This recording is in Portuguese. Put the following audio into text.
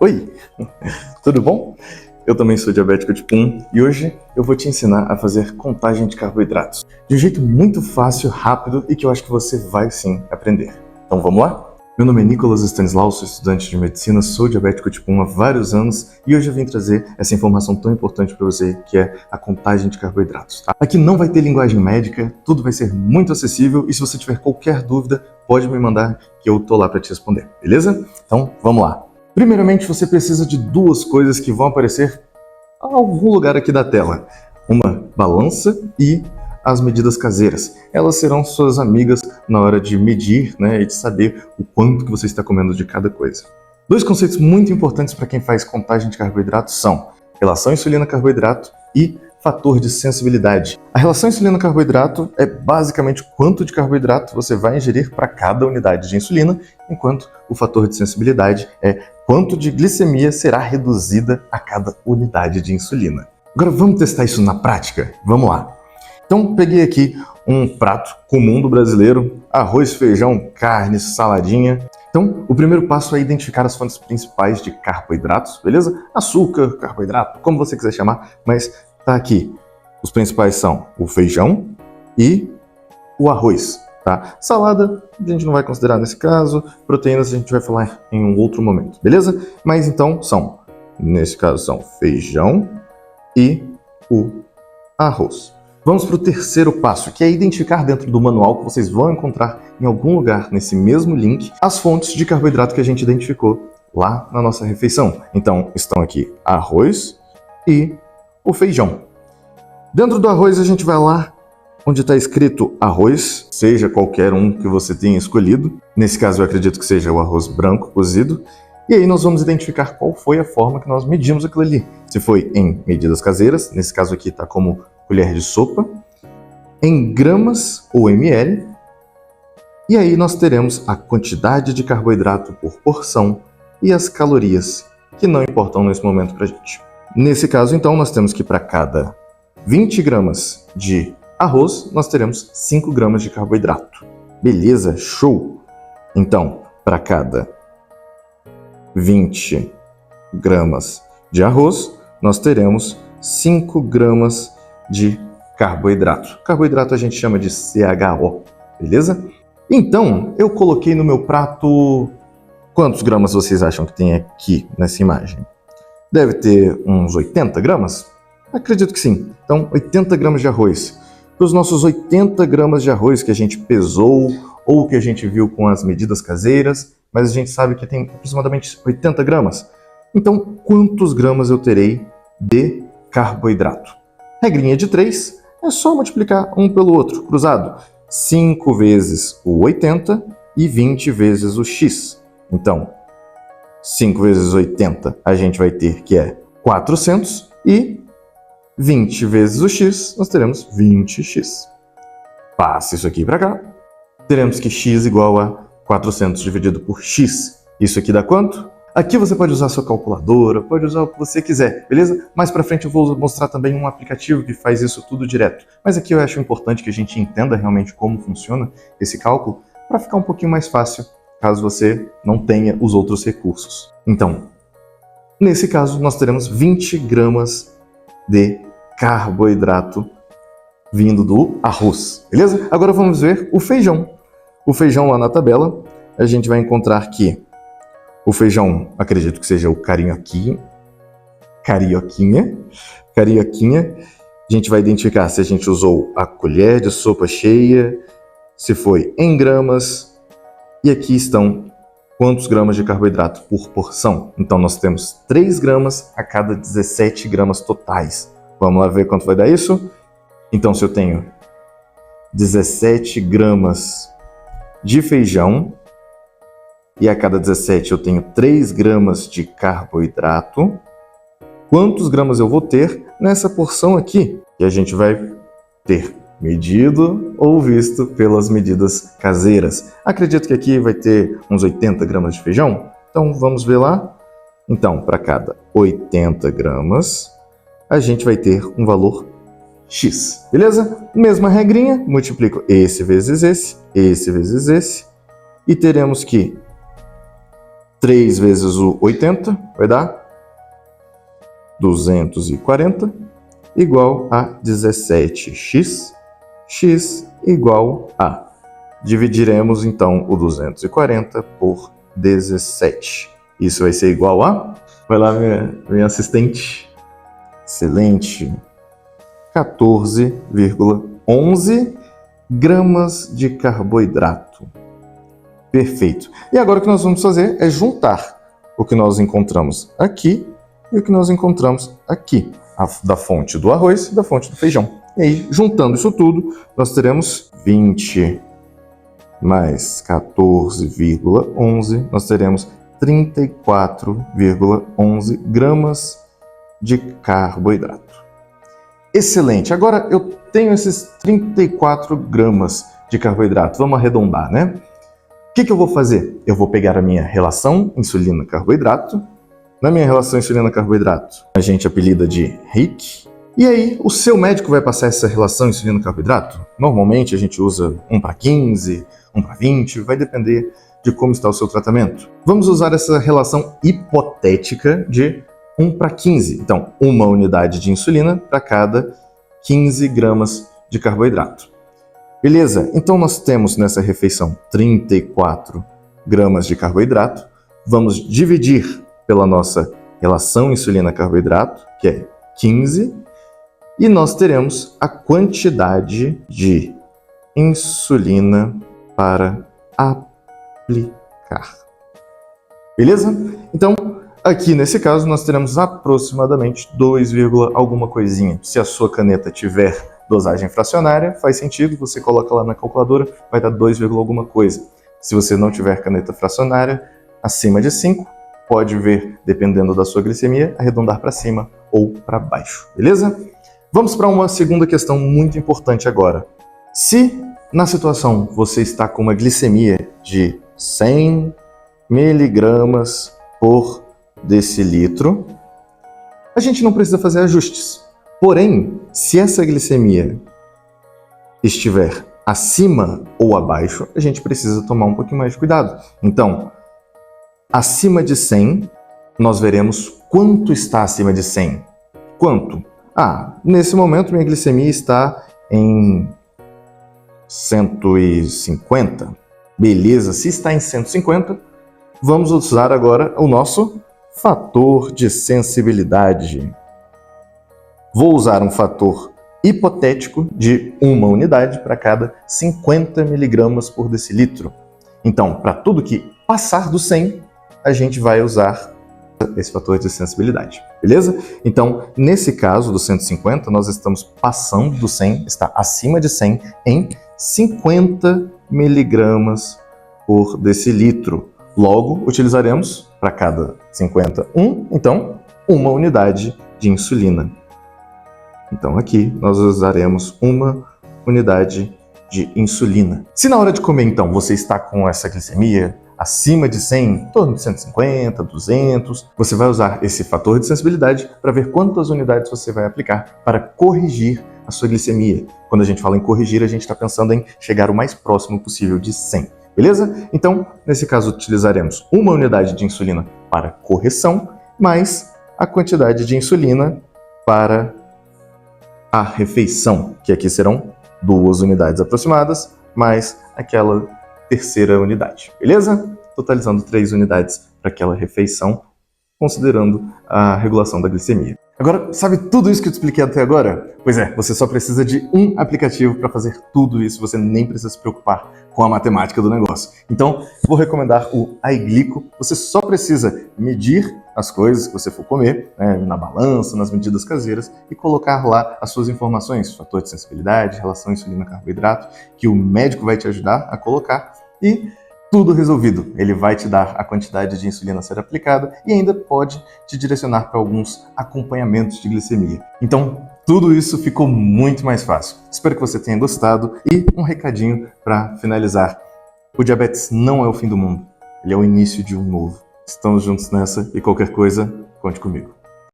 Oi, tudo bom? Eu também sou diabético tipo 1 e hoje eu vou te ensinar a fazer contagem de carboidratos de um jeito muito fácil, rápido e que eu acho que você vai sim aprender. Então vamos lá? Meu nome é Nicolas Stanislau, sou estudante de medicina, sou diabético tipo 1 há vários anos e hoje eu vim trazer essa informação tão importante para você que é a contagem de carboidratos. Tá? Aqui não vai ter linguagem médica, tudo vai ser muito acessível e se você tiver qualquer dúvida, pode me mandar que eu tô lá para te responder, beleza? Então vamos lá! Primeiramente, você precisa de duas coisas que vão aparecer em algum lugar aqui da tela. Uma balança e as medidas caseiras. Elas serão suas amigas na hora de medir, e de saber o quanto que você está comendo de cada coisa. Dois conceitos muito importantes para quem faz contagem de carboidratos são relação insulina-carboidrato e fator de sensibilidade. A relação insulina-carboidrato é basicamente quanto de carboidrato você vai ingerir para cada unidade de insulina, enquanto o fator de sensibilidade é quanto de glicemia será reduzida a cada unidade de insulina. Agora vamos testar isso na prática? Vamos lá! Então peguei aqui um prato comum do brasileiro, arroz, feijão, carne, saladinha. Então o primeiro passo é identificar as fontes principais de carboidratos, beleza? Açúcar, carboidrato, como você quiser chamar, mas tá aqui. Os principais são o feijão e o arroz. Tá? Salada, a gente não vai considerar nesse caso, proteínas a gente vai falar em um outro momento, beleza? Mas então nesse caso são feijão e o arroz. Vamos para o terceiro passo, que é identificar dentro do manual que vocês vão encontrar em algum lugar nesse mesmo link as fontes de carboidrato que a gente identificou lá na nossa refeição. Então estão aqui arroz e o feijão. Dentro do arroz a gente vai lá onde está escrito arroz, seja qualquer um que você tenha escolhido. Nesse caso eu acredito que seja o arroz branco cozido. E aí nós vamos identificar qual foi a forma que nós medimos aquilo ali. Se foi em medidas caseiras, nesse caso aqui está como colher de sopa, em gramas ou ml. E aí nós teremos a quantidade de carboidrato por porção e as calorias, que não importam nesse momento para a gente. Nesse caso então nós temos que para cada 20 gramas de arroz, nós teremos 5 gramas de carboidrato. Beleza? Show! Então, para cada 20 gramas de arroz, nós teremos 5 gramas de carboidrato. Carboidrato a gente chama de CHO, beleza? Então, eu coloquei no meu prato... Quantos gramas vocês acham que tem aqui nessa imagem? Deve ter uns 80 gramas? Acredito que sim. Então, 80 gramas de arroz. Para os nossos 80 gramas de arroz que a gente pesou ou que a gente viu com as medidas caseiras, mas a gente sabe que tem aproximadamente 80 gramas. Então, quantos gramas eu terei de carboidrato? Regrinha de 3, é só multiplicar um pelo outro, cruzado. 5 vezes o 80 e 20 vezes o x. Então, 5 vezes 80 a gente vai ter que é 400 e 20 vezes o x, nós teremos 20x. Passe isso aqui para cá. Teremos que x igual a 400 dividido por x. Isso aqui dá quanto? Aqui você pode usar a sua calculadora, pode usar o que você quiser, beleza? Mais para frente eu vou mostrar também um aplicativo que faz isso tudo direto. Mas aqui eu acho importante que a gente entenda realmente como funciona esse cálculo para ficar um pouquinho mais fácil, caso você não tenha os outros recursos. Então, nesse caso, nós teremos 20 gramas de carboidrato vindo do arroz, beleza? Agora vamos ver o feijão. O feijão lá na tabela, a gente vai encontrar que o feijão, acredito que seja o carioquinha, a gente vai identificar se a gente usou a colher de sopa cheia, se foi em gramas, e aqui estão quantos gramas de carboidrato por porção. Então nós temos 3 gramas a cada 17 gramas totais. Vamos lá ver quanto vai dar isso? Então, se eu tenho 17 gramas de feijão e a cada 17 eu tenho 3 gramas de carboidrato, quantos gramas eu vou ter nessa porção aqui? E a gente vai ter medido ou visto pelas medidas caseiras. Acredito que aqui vai ter uns 80 gramas de feijão. Então, vamos ver lá. Então, para cada 80 gramas... a gente vai ter um valor X, beleza? Mesma regrinha, multiplico esse vezes esse vezes esse, e teremos que 3 vezes o 80 vai dar 240 igual a 17x, x igual a... Dividiremos então o 240 por 17. Isso vai ser igual a... Vai lá, minha assistente. Excelente. 14,11 gramas de carboidrato. Perfeito. E agora o que nós vamos fazer é juntar o que nós encontramos aqui e o que nós encontramos aqui, da fonte do arroz e da fonte do feijão. E aí, juntando isso tudo, nós teremos 20 mais 14,11, nós teremos 34,11 gramas de carboidrato. Excelente! Agora eu tenho esses 34 gramas de carboidrato. Vamos arredondar, né? O que eu vou fazer? Eu vou pegar a minha relação insulina-carboidrato. Na minha relação insulina-carboidrato, a gente apelida de RIC. E aí, o seu médico vai passar essa relação insulina-carboidrato? Normalmente a gente usa 1:15, 1:20, vai depender de como está o seu tratamento. Vamos usar essa relação hipotética de 1:15. Então, uma unidade de insulina para cada 15 gramas de carboidrato. Beleza, então nós temos nessa refeição 34 gramas de carboidrato. Vamos dividir pela nossa relação insulina-carboidrato, que é 15, e nós teremos a quantidade de insulina para aplicar. Beleza? Então, aqui nesse caso, nós teremos aproximadamente 2, alguma coisinha. Se a sua caneta tiver dosagem fracionária, faz sentido, você coloca lá na calculadora, vai dar 2, alguma coisa. Se você não tiver caneta fracionária, acima de 5, pode ver, dependendo da sua glicemia, arredondar para cima ou para baixo, beleza? Vamos para uma segunda questão muito importante agora. Se na situação você está com uma glicemia de 100 miligramas por decilitro, a gente não precisa fazer ajustes. Porém, se essa glicemia estiver acima ou abaixo, a gente precisa tomar um pouquinho mais de cuidado. Então, acima de 100, nós veremos quanto está acima de 100. Quanto? Nesse momento minha glicemia está em 150. Beleza, se está em 150, vamos usar agora o nosso fator de sensibilidade. Vou usar um fator hipotético de 1 unidade para cada 50 miligramas por decilitro. Então, para tudo que passar do 100, a gente vai usar esse fator de sensibilidade, beleza? Então, nesse caso do 150, nós estamos passando do 100, está acima de 100, em 50 miligramas por decilitro. Logo, utilizaremos para cada 50, então, 1 unidade de insulina. Então aqui nós usaremos 1 unidade de insulina. Se na hora de comer, então, você está com essa glicemia acima de 100, em torno de 150, 200, você vai usar esse fator de sensibilidade para ver quantas unidades você vai aplicar para corrigir a sua glicemia. Quando a gente fala em corrigir, a gente está pensando em chegar o mais próximo possível de 100. Beleza? Então, nesse caso, utilizaremos 1 unidade de insulina para correção, mais a quantidade de insulina para a refeição, que aqui serão 2 unidades aproximadas, mais aquela terceira unidade, beleza? Totalizando 3 unidades para aquela refeição, considerando a regulação da glicemia. Agora, sabe tudo isso que eu te expliquei até agora? Pois é, você só precisa de um aplicativo para fazer tudo isso, você nem precisa se preocupar com a matemática do negócio. Então, vou recomendar o iGlico. Você só precisa medir as coisas que você for comer, né, na balança, nas medidas caseiras, e colocar lá as suas informações, fator de sensibilidade, relação insulina-carboidrato, que o médico vai te ajudar a colocar, e tudo resolvido. Ele vai te dar a quantidade de insulina a ser aplicada e ainda pode te direcionar para alguns acompanhamentos de glicemia. Então, tudo isso ficou muito mais fácil. Espero que você tenha gostado e um recadinho para finalizar. O diabetes não é o fim do mundo, ele é o início de um novo. Estamos juntos nessa e qualquer coisa, conte comigo.